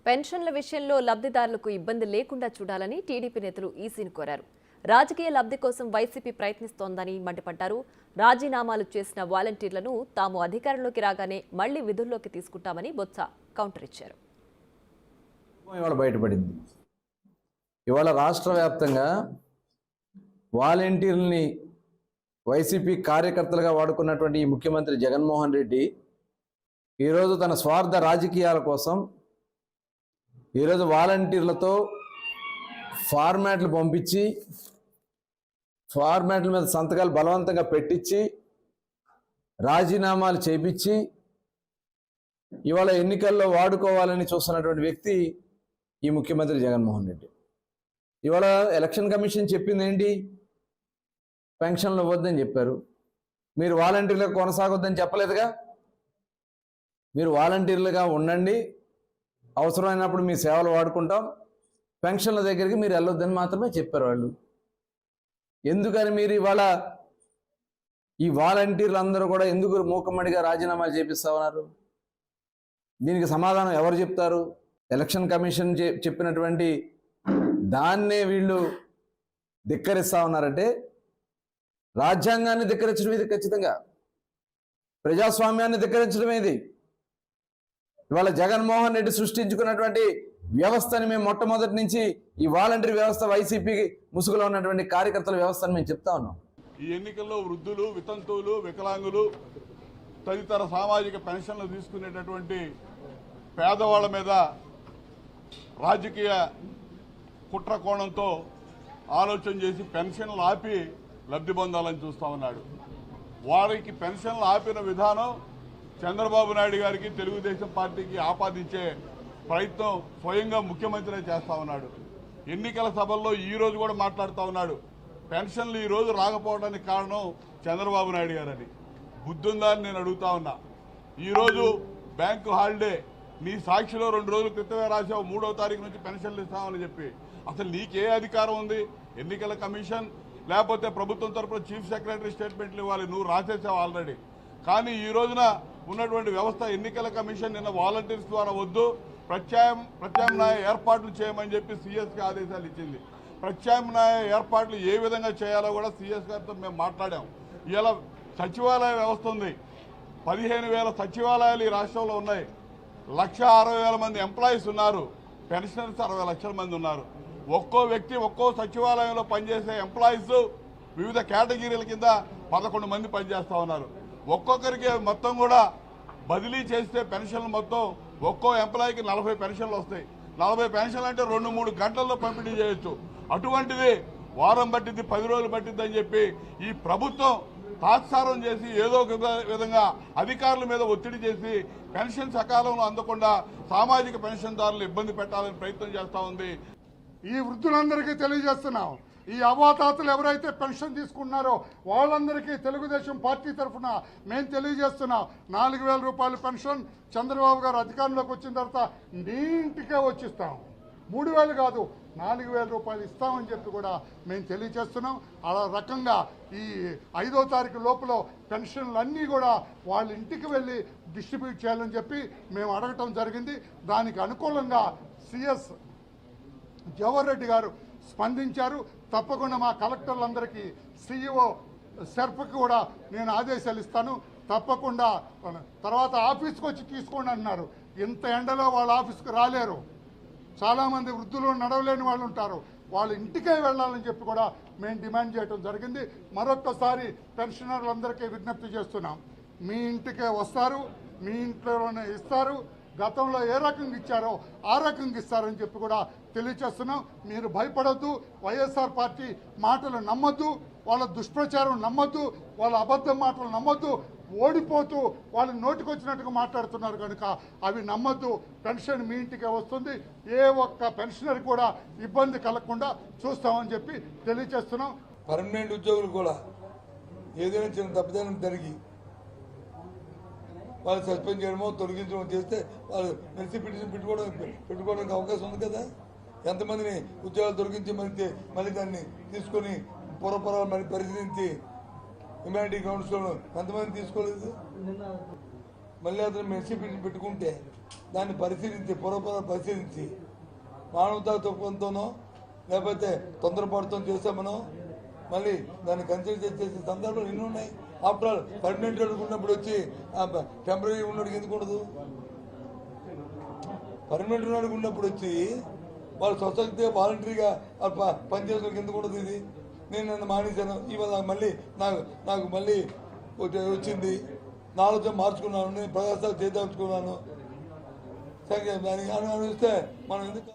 పెన్షన్ల విషయంలో లబ్ధిదారులకు ఇబ్బంది లేకుండా చూడాలని టీడీపీ నేతలు ఈసీని కోరారు. రాజకీయ లబ్ధి కోసం వైసీపీ ప్రయత్నిస్తోందని మండిపడ్డారు. రాజీనామాలు చేసిన వాలంటీర్లను తాము అధికారంలోకి రాగానే మళ్లీ విధుల్లోకి తీసుకుంటామని బొత్స కౌంటర్ ఇచ్చారు. బయటపడింది. ఇవాళ రాష్ట్ర వ్యాప్తంగా వాలంటీర్లని వైసీపీ కార్యకర్తలుగా వాడుకున్నటువంటి ఈ ముఖ్యమంత్రి జగన్మోహన్ రెడ్డి ఈరోజు తన స్వార్థ రాజకీయాల కోసం ఈరోజు వాలంటీర్లతో ఫార్మాట్లు పంపించి ఫార్మాట్ల మీద సంతకాలు బలవంతంగా పెట్టించి రాజీనామాలు చేపించి ఇవాళ ఎన్నికల్లో వాడుకోవాలని చూస్తున్నటువంటి వ్యక్తి ఈ ముఖ్యమంత్రి జగన్మోహన్ రెడ్డి. ఇవాళ ఎలక్షన్ కమిషన్ చెప్పింది ఏంటి? పెన్షన్లు ఇవ్వద్దని చెప్పారు. మీరు వాలంటీర్లుగా కొనసాగొద్దని చెప్పలేదుగా. మీరు వాలంటీర్లుగా ఉండండి, అవసరమైనప్పుడు మీ సేవలు వాడుకుంటాం, పెన్షన్ల దగ్గరికి మీరు వెళ్ళొద్దని మాత్రమే చెప్పారు వాళ్ళు. ఎందుకని మీరు ఇవాళ ఈ వాలంటీర్లు అందరూ కూడా ఎందుకు మూకమ్మడిగా రాజీనామా చేపిస్తా ఉన్నారు? దీనికి సమాధానం ఎవరు చెప్తారు? ఎలక్షన్ కమిషన్ చెప్పినటువంటి దాన్నే వీళ్ళు ధిక్కరిస్తా ఉన్నారంటే రాజ్యాంగాన్ని ధిక్కరించడం ఇది, ఖచ్చితంగా ప్రజాస్వామ్యాన్ని ధిక్కరించడం ఇది. ఇవాళ జగన్మోహన్ రెడ్డి సృష్టించుకున్నటువంటి వ్యవస్థని మేము మొట్టమొదటి నుంచి ఈ వాలంటీర్ వ్యవస్థ, వైసీపీ ముసుగులో ఉన్నటువంటి కార్యకర్తల వ్యవస్థను మేము చెప్తా ఉన్నాం. ఈ ఎన్నికల్లో వృద్ధులు, వితంతువులు, వికలాంగులు తదితర సామాజిక పెన్షన్లు తీసుకునేటటువంటి పేదవాళ్ల మీద రాజకీయ కుట్ర కోణంతో ఆలోచన చేసి పెన్షన్లు ఆపి లబ్ధి పొందాలని చూస్తూ ఉన్నాడు. వారికి పెన్షన్లు ఆపిన విధానం చంద్రబాబు నాయుడు గారికి, తెలుగుదేశం పార్టీకి ఆపాదించే ప్రయత్నం స్వయంగా ముఖ్యమంత్రి చేస్తూ ఉన్నాడు. ఎన్నికల సభల్లో ఈరోజు కూడా మాట్లాడుతూ ఉన్నాడు, పెన్షన్లు ఈరోజు రాకపోవడానికి కారణం చంద్రబాబు నాయుడు గారని. బుద్ధుందా అని నేను అడుగుతా ఉన్నా. ఈరోజు బ్యాంకు హాలిడే, నీ సాక్షిలో 2 రోజుల క్రితమే రాసావు 3వ తారీఖు నుంచి పెన్షన్లు ఇస్తామని చెప్పి. అసలు నీకే అధికారం ఉంది? ఎన్నికల కమిషన్ లేకపోతే ప్రభుత్వం తరఫున చీఫ్ సెక్రటరీ స్టేట్మెంట్లు ఇవ్వాలి, నువ్వు రాసేసావు ఆల్రెడీ. కానీ ఈ రోజున ఉన్నటువంటి వ్యవస్థ ఎన్నికల కమిషన్ నిన్న వాలంటీర్స్ ద్వారా వద్దు, ప్రత్యామ్నాయ ఏర్పాట్లు చేయమని చెప్పి సిఎస్కి ఆదేశాలు ఇచ్చింది. ప్రత్యామ్నాయ ఏర్పాట్లు ఏ విధంగా చేయాలో కూడా సిఎస్ గారితో మేము మాట్లాడాం. ఇలా సచివాలయ వ్యవస్థ ఉంది, 15,000 సచివాలయాలు ఈ రాష్ట్రంలో ఉన్నాయి, 1,60,000 మంది ఎంప్లాయీస్ ఉన్నారు, పెన్షనర్స్ 60 లక్షల మంది ఉన్నారు. ఒక్కో వ్యక్తి ఒక్కో సచివాలయంలో పనిచేసే ఎంప్లాయీస్ వివిధ కేటగిరీల కింద 11 మంది పనిచేస్తూ ఉన్నారు. ఒక్కొక్కరికి మొత్తం కూడా బదిలీ చేస్తే పెన్షన్లు మొత్తం ఒక్కో ఎంప్లాయీకి 40 పెన్షన్లు వస్తాయి. 40 పెన్షన్లు అంటే 2-3 గంటల్లో పంపిణీ చేయొచ్చు. అటువంటిది వారం పట్టింది, 10 రోజులు పట్టింది అని చెప్పి ఈ ప్రభుత్వం తాత్సారం చేసి ఏదో ఒక విధంగా అధికారుల మీద ఒత్తిడి చేసి పెన్షన్ సకాలంలో అందకుండా సామాజిక పెన్షన్దారులు ఇబ్బంది పెట్టాలని ప్రయత్నం చేస్తూ ఉంది. ఈ వృద్ధులందరికీ తెలియజేస్తున్నాం, ఈ అవాతాతలు ఎవరైతే పెన్షన్ తీసుకున్నారో వాళ్ళందరికీ తెలుగుదేశం పార్టీ తరఫున మేము తెలియజేస్తున్నాం, 4,000 రూపాయల పెన్షన్ చంద్రబాబు గారు అధికారంలోకి వచ్చిన తర్వాత నీ ఇంటికే వచ్చిస్తాం. 3,000 కాదు, 4,000 రూపాయలు ఇస్తామని చెప్పి కూడా మేము తెలియజేస్తున్నాం. అలా రకంగా ఈ 5వ తారీఖు లోపల పెన్షన్లన్నీ కూడా వాళ్ళ ఇంటికి వెళ్ళి డిస్ట్రిబ్యూట్ చేయాలని చెప్పి మేము అడగటం జరిగింది. దానికి అనుకూలంగా సిఎస్ జవహర్ రెడ్డి గారు స్పందించారు. తప్పకుండా మా కలెక్టర్లందరికీ, సిఇఓ సెర్ప్కి కూడా నేను ఆదేశాలు ఇస్తాను. తప్పకుండా తర్వాత ఆఫీస్కి వచ్చి తీసుకోండి అన్నారు. ఇంత ఎండలో వాళ్ళ ఆఫీస్కి రాలేరు, చాలామంది వృద్ధులు నడవలేని వాళ్ళు ఉంటారు, వాళ్ళ ఇంటికే వెళ్ళాలని చెప్పి కూడా మేము డిమాండ్ చేయడం జరిగింది. మరొక్కసారి పెన్షనర్లందరికీ విజ్ఞప్తి చేస్తున్నాం, మీ ఇంటికే వస్తారు, మీ ఇంట్లోనే ఇస్తారు, గతంలో ఏ రకంగా ఇచ్చారో ఆ రకంగా ఇస్తారని చెప్పి కూడా తెలియచేస్తున్నాం. మీరు భయపడొద్దు, వైఎస్ఆర్ పార్టీ మాటలు నమ్మొద్దు, వాళ్ళ దుష్ప్రచారం నమ్మొద్దు, వాళ్ళ అబద్ధం మాటలు నమ్మొద్దు. ఓడిపోతూ వాళ్ళు నోటికొచ్చినట్టుగా మాట్లాడుతున్నారు కనుక అవి నమ్మొద్దు. పెన్షన్ మీ ఇంటికే వస్తుంది, ఏ ఒక్క పెన్షనర్ కూడా ఇబ్బంది కలగకుండా చూస్తామని చెప్పి తెలియచేస్తున్నాం. పర్మనెంట్ ఉద్యోగులు కూడా ఏదైనా చిన్న తప్పిదనం జరిగి వాళ్ళు సస్పెండ్ చేయడమో తొలగించడమో చేస్తే వాళ్ళు మెరిసి పిటిషన్ పెట్టుకోవడానికి అవకాశం ఉంది కదా. ఎంతమందిని ఉద్యోగాలు తొలగించి మళ్ళీ దాన్ని తీసుకొని పూర్వపరాలు మళ్ళీ పరిశీలించి హ్యుమానిటీ కౌన్సిల్ ఎంతమంది తీసుకోలేదు. మళ్ళీ అతను మెర్సీ పెట్టుకుంటే దాన్ని పరిశీలించి పరిశీలించి మానవతా దృక్పథంతోనో లేకపోతే తొందరపాటుతో చేసామనో మళ్ళీ దాన్ని కన్సిడర్ చేసే సందర్భాలు ఎన్ని ఉన్నాయి. ఆఫ్టర్ ఆల్ పర్మనెంట్ ఉన్నప్పుడు వచ్చి టెంపరీ ఉన్నడికి ఎందుకు ఉండదు? పర్మనెంట్ ఉన్నడికి ఉన్నప్పుడు వచ్చి వాళ్ళు స్వచ్ఛంగా వాలంటరీగా పనిచేసేందుకు ఎందుకు ఉండదు? ఇది నేను నన్ను మానేశాను, ఇవాళ మళ్ళీ నాకు మళ్ళీ వచ్చింది, నా ఆలోచన మార్చుకున్నాను, నేను ప్రదర్శన చేద్దాచుకున్నాను, సరే దాన్ని అనుభవిస్తే మనం ఎందుకు